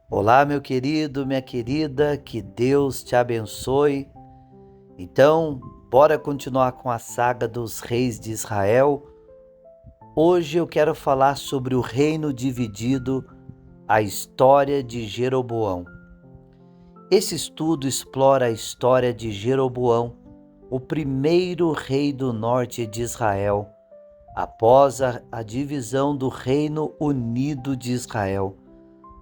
Olá, meu querido, minha querida, que Deus te abençoe. Então, bora continuar com a saga dos reis de Israel. Hoje eu quero falar sobre o reino dividido, a história de Jeroboão. Esse estudo explora a história de Jeroboão, o primeiro rei do norte de Israel, após a divisão do Reino Unido de Israel.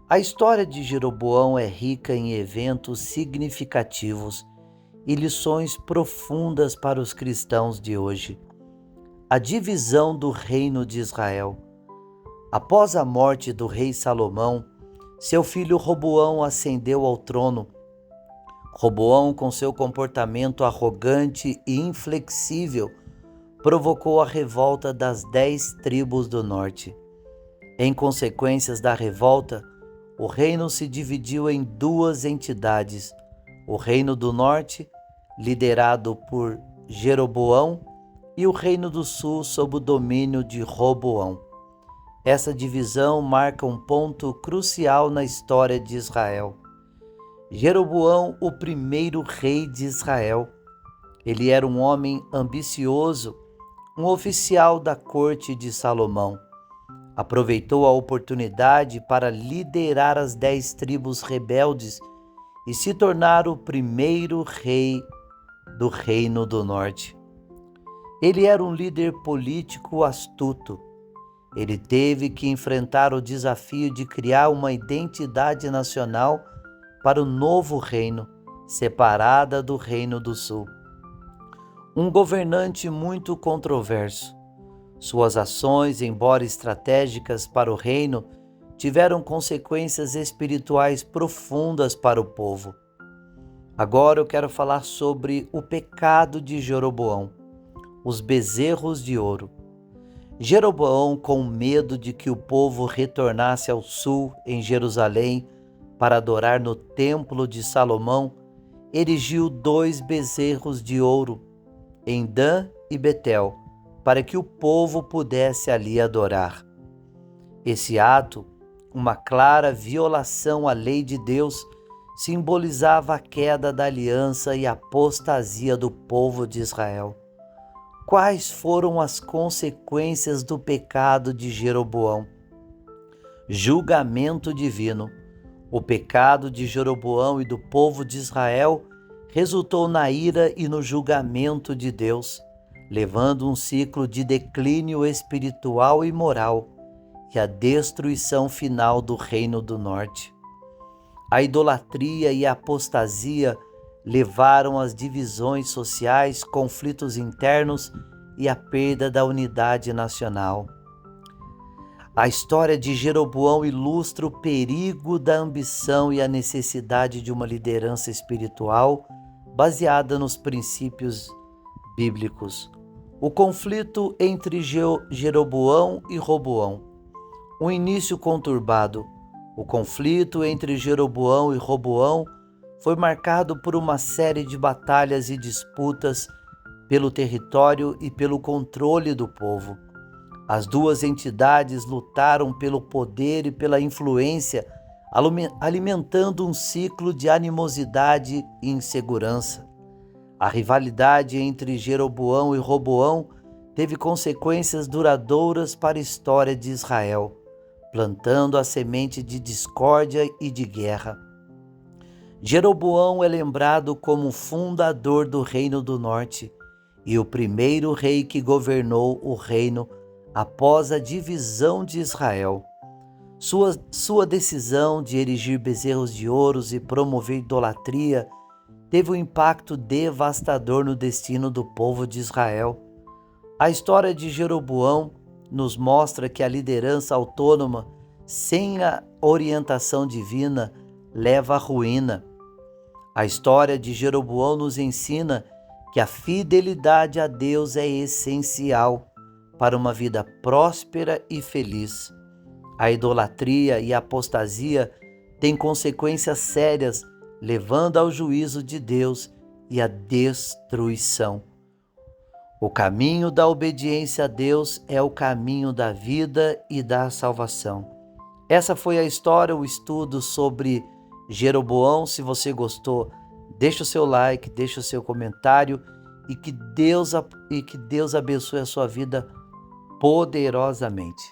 A história de Jeroboão é rica em eventos significativos e lições profundas para os cristãos de hoje. A divisão do reino de Israel. Após a morte do rei Salomão, seu filho Roboão ascendeu ao trono. Roboão, com seu comportamento arrogante e inflexível, provocou a revolta das 10 tribos do norte. Em consequências da revolta, o reino se dividiu em duas entidades: o Reino do Norte, liderado por Jeroboão, e o Reino do Sul, sob o domínio de Roboão. Essa divisão marca um ponto crucial na história de Israel. Jeroboão, o primeiro rei de Israel. Ele era um homem ambicioso, um oficial da corte de Salomão. Aproveitou a oportunidade para liderar as 10 tribos rebeldes e se tornar o primeiro rei do Reino do Norte. Ele era um líder político astuto. Ele teve que enfrentar o desafio de criar uma identidade nacional para o novo reino, separada do Reino do Sul. Um governante muito controverso. Suas ações, embora estratégicas para o reino, tiveram consequências espirituais profundas para o povo. Agora eu quero falar sobre o pecado de Jeroboão, os bezerros de ouro. Jeroboão, com medo de que o povo retornasse ao sul, em Jerusalém, para adorar no templo de Salomão, erigiu 2 bezerros de ouro, em Dan e Betel, para que o povo pudesse ali adorar. Esse ato, uma clara violação à lei de Deus, simbolizava a queda da aliança e a apostasia do povo de Israel. Quais foram as consequências do pecado de Jeroboão? Julgamento divino. O pecado de Jeroboão e do povo de Israel resultou na ira e no julgamento de Deus, levando um ciclo de declínio espiritual e moral e a destruição final do Reino do Norte. A idolatria e a apostasia levaram às divisões sociais, conflitos internos e à perda da unidade nacional. A história de Jeroboão ilustra o perigo da ambição e a necessidade de uma liderança espiritual baseada nos princípios bíblicos. O conflito entre Jeroboão e Roboão. Um início conturbado. O conflito entre Jeroboão e Roboão foi marcado por uma série de batalhas e disputas pelo território e pelo controle do povo. As duas entidades lutaram pelo poder e pela influência, alimentando um ciclo de animosidade e insegurança. A rivalidade entre Jeroboão e Roboão teve consequências duradouras para a história de Israel, plantando a semente de discórdia e de guerra. Jeroboão é lembrado como o fundador do Reino do Norte e o primeiro rei que governou o reino após a divisão de Israel. Sua decisão de erigir bezerros de ouro e promover idolatria teve um impacto devastador no destino do povo de Israel. A história de Jeroboão nos mostra que a liderança autônoma, sem a orientação divina, leva à ruína. A história de Jeroboão nos ensina que a fidelidade a Deus é essencial para uma vida próspera e feliz. A idolatria e a apostasia têm consequências sérias, levando ao juízo de Deus e à destruição. O caminho da obediência a Deus é o caminho da vida e da salvação. Essa foi a história, o estudo sobre Jeroboão. Se você gostou, deixa o seu like, deixa o seu comentário e que Deus abençoe a sua vida poderosamente.